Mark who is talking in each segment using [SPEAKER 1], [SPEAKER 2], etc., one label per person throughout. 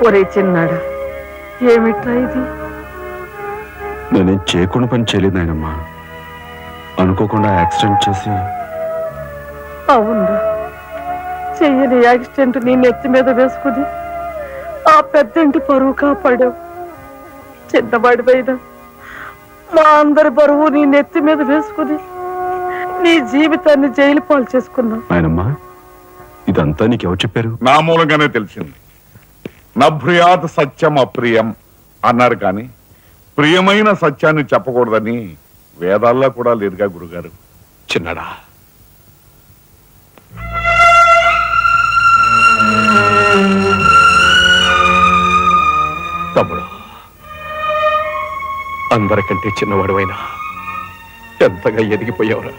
[SPEAKER 1] ఒరే చిన్నాడా, ఏమిట్రా ఇది?
[SPEAKER 2] నేనేం చేయకుండా పని చేయలేదు నాయనమ్మా. అనుకోకుండా యాక్సిడెంట్ చేసి.
[SPEAKER 1] అవును, చెయ్యని యాక్సిడెంట్ నీ నెత్తి మీద వేసుకుని ఆ పెద్దంటి పరువు కాపాడావు. చిన్నవాడిపైన మా అందరి బరువు నీ నెత్తి మీద వేసుకుని నీ జీవితాన్ని జైలు పాలు చేసుకున్నావు.
[SPEAKER 2] నాయనమ్మా, ఇదంతా నీకెవరు చెప్పారు?
[SPEAKER 3] నా మూలంగానే తెలిసింది. నభ్రియాత్ సత్యం అప్రియం అన్నారు, కానీ ప్రియమైన సత్యాన్ని చెప్పకూడదని వేదాల్లో కూడా లేదుగా గురుగారు.
[SPEAKER 2] చిన్నడా, తమ్ముడు, అందరికంటే చిన్నవాడువైనా ఎంతగా ఎదిగిపోయావురా.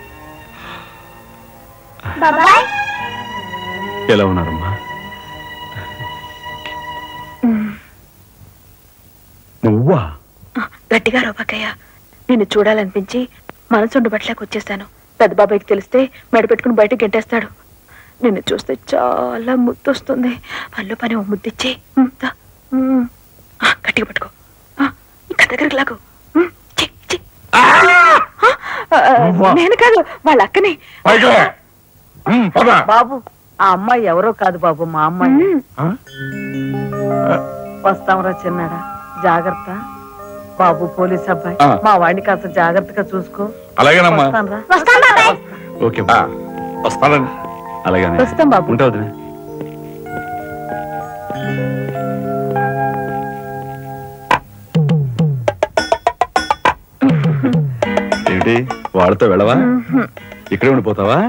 [SPEAKER 2] ఎలా ఉన్నారమ్మా? నువ్వా?
[SPEAKER 4] గట్టిగా రోబకయ్య, నిన్ను చూడాలనిపించి మనసుండి బట్టలేక వచ్చేసాను. పెద్ద బాబాయ్కి తెలిస్తే మెడ పెట్టుకుని బయటకు గెంటేస్తాడు. నిన్ను చూస్తే చాలా ముద్దొస్తుంది. పళ్ళు పని ఓ ముద్దిచ్చి గట్టిగా పట్టుకో. ఇంకా దగ్గరికి లాగు. నేను కాదు, వాళ్ళ అక్కని.
[SPEAKER 1] బాబు, ఆ అమ్మాయి ఎవరో కాదు బాబు, మా అమ్మాయి. వస్తాంరా చిన్నాడా, జాగ్రత్త. బాబు పోలీస్ అబ్బాయి, మా వాడిని కాస్త జాగ్రత్తగా చూసుకో.
[SPEAKER 3] అలాగేనమ్మా.
[SPEAKER 2] ఓకే, వస్తానండి. అలాగే
[SPEAKER 1] వస్తాం బాబు.
[SPEAKER 2] ఉంటావు. ఏంటి వాడితో వెళ్ళవా? ఇక్కడే ఉండిపోతావా?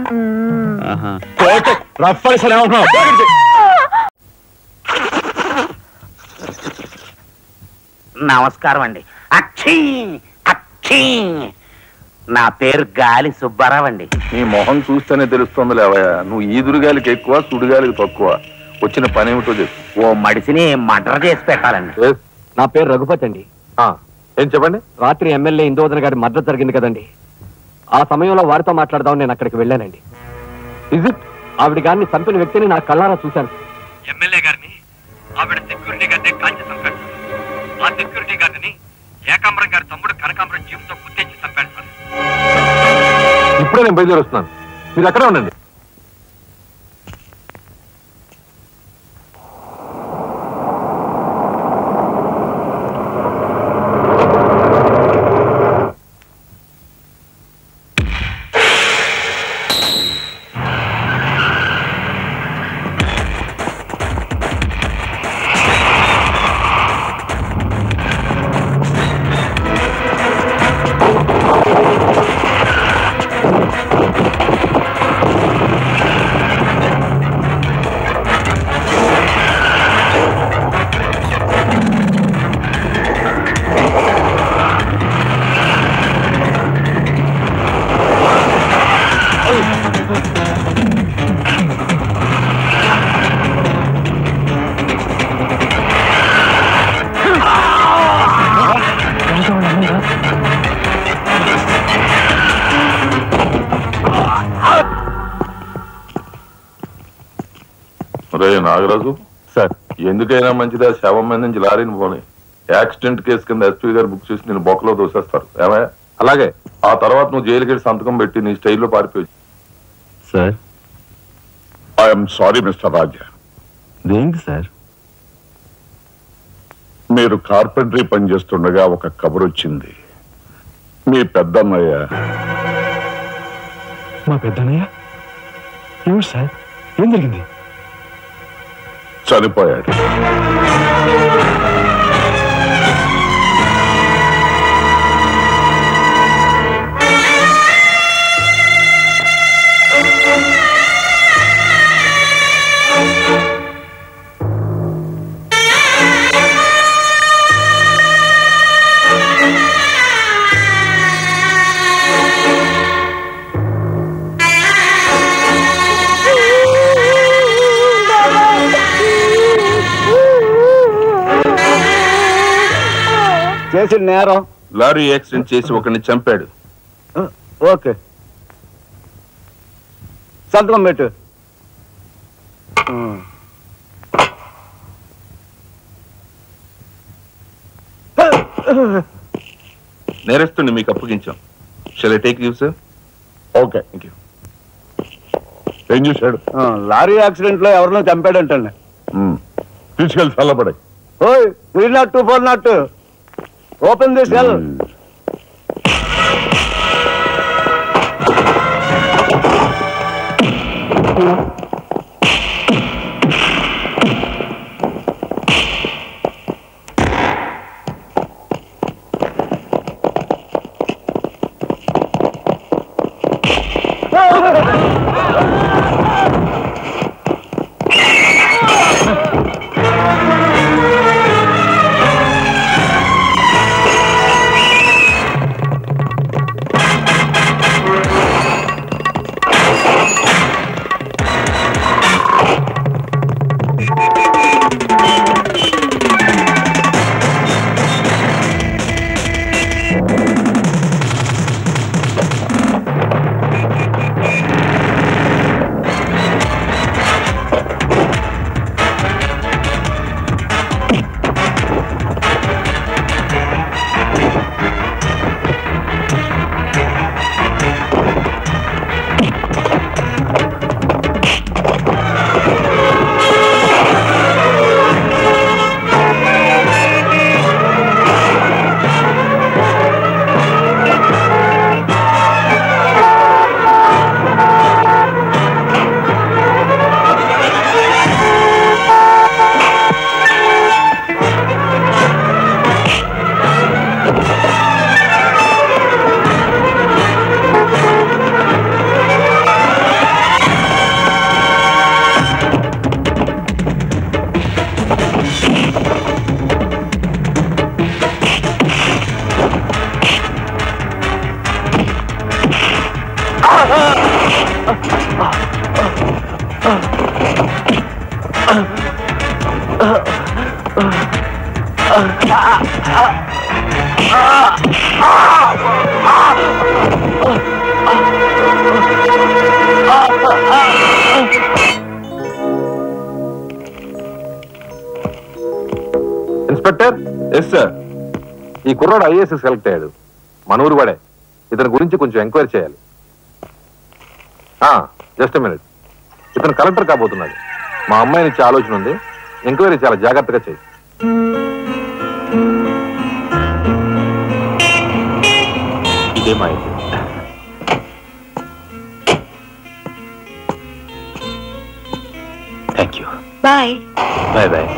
[SPEAKER 5] నమస్కారం అండి. అక్షీ అక్షీ, నా పేరు గాలి సుబ్బారావు అండి.
[SPEAKER 6] నీ మొహం చూస్తేనే తెలుస్తుంది లేవయ్యా, నువ్వు ఈదురుగాలికి ఎక్కువ, సుడిగాలికి తక్కువ. వచ్చిన పని ఏమిటో చెప్పు.
[SPEAKER 5] ఓ మడిసిని మర్డర్ చేసి పెట్టాలండి.
[SPEAKER 7] నా పేరు రఘుపతి అండి.
[SPEAKER 6] ఏం చెప్పండి?
[SPEAKER 7] రాత్రి ఎమ్మెల్యే ఇందోదన గారి మర్డర్ జరిగింది కదండి. ఆ సమయంలో వారితో మాట్లాడదామని నేను అక్కడికి వెళ్ళానండి. ఆవిడ గారిని చంపిన వ్యక్తిని నా కళ్ళారా చూశాను. ఎమ్మెల్యే గారిని ఆవిడ సెక్యూరిటీ గారిని కాల్చి చంపాడు. ఆ సెక్యూరిటీ గారిని ఏకాంబరం గారి తమ్ముడు కనకాంబరం జీవంతో గుర్తించి చంపాడు సార్.
[SPEAKER 6] ఇప్పుడే నేను బయలుదేరి వస్తున్నాను, మీరు అక్కడే ఉండండి. నాగరాజు సార్, ఎందుకైనా మంచిదా శవం మీద నుంచి లారీని పోనీ. యాక్సిడెంట్ కేసు కింద ఎస్పీ గారు బుక్ చేసి నేను బొక్కలో దోసేస్తారు. ఏమయ్యా? అలాగే. ఆ తర్వాత నువ్వు జైలుకి సంతకం పెట్టి నీ స్టైల్లో పారిపోయి.
[SPEAKER 2] సార్,
[SPEAKER 3] ఐఎమ్ సారీ మిస్టర్ రాజా.
[SPEAKER 2] దేనికి సార్?
[SPEAKER 3] మీరు కార్పెంటరీ పని చేస్తుండగా ఒక కబురు వచ్చింది. మీ పెద్దన్నయ్య.
[SPEAKER 2] మా పెద్దన్నయ్య? ఏమిటి సార్, ఏం జరిగింది?
[SPEAKER 3] చనిపోయాడు.
[SPEAKER 7] చేసిన నేరం
[SPEAKER 6] లారీ యాక్సిడెంట్ చేసి ఒకరిని చంపాడు.
[SPEAKER 7] ఓకే, సంతకం పెట్టు.
[SPEAKER 6] నేరస్తుని మీకు అప్పగించాం. Shall I take you sir?
[SPEAKER 3] Okay, thank you. ఏం చూశాడు?
[SPEAKER 2] లారీ యాక్సిడెంట్ లో ఎవరినో చంపాడంటండి.
[SPEAKER 3] తీసుకెళ్ళి చల్లబడాయి.
[SPEAKER 2] ఓయ్ 302 402 open the cell.
[SPEAKER 6] Inspector. Yes sir. ఈ కుర్రాడు ఐఏఎస్ సెలెక్ట్ అయ్యాడు. మన ఊరు వాడే. ఇతని గురించి కొంచెం ఎంక్వైరీ చేయాలి. Just minute. ఇతను కలెక్టర్ కాబోతున్నాడు. మా అమ్మాయిని ఇచ్చే ఆలోచన ఉంది. ఎంక్వైరీ చాలా జాగ్రత్తగా చేయి. ఇదే మా ఇంటి. Thank you.
[SPEAKER 4] Bye.
[SPEAKER 6] Bye bye.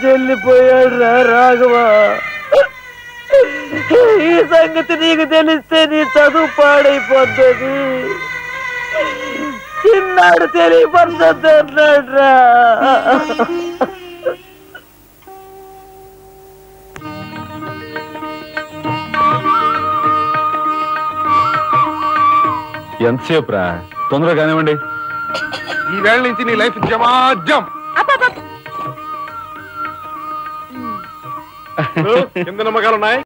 [SPEAKER 1] వెళ్ళిపోయాడు రా రాఘవ. ఈ సంగతి నీకు తెలిస్తే నీ చదువు పాడైపోతుంది. చిన్నాడు తెలియపరచొద్దన్నాడు రా.
[SPEAKER 3] ఎంతసేపు రా? తొందరగా కానివ్వండి. ఈ వేళ నుంచి నీ లైఫ్ జమాజం. ఎంత నమ్మకాలు ఉన్నాయి?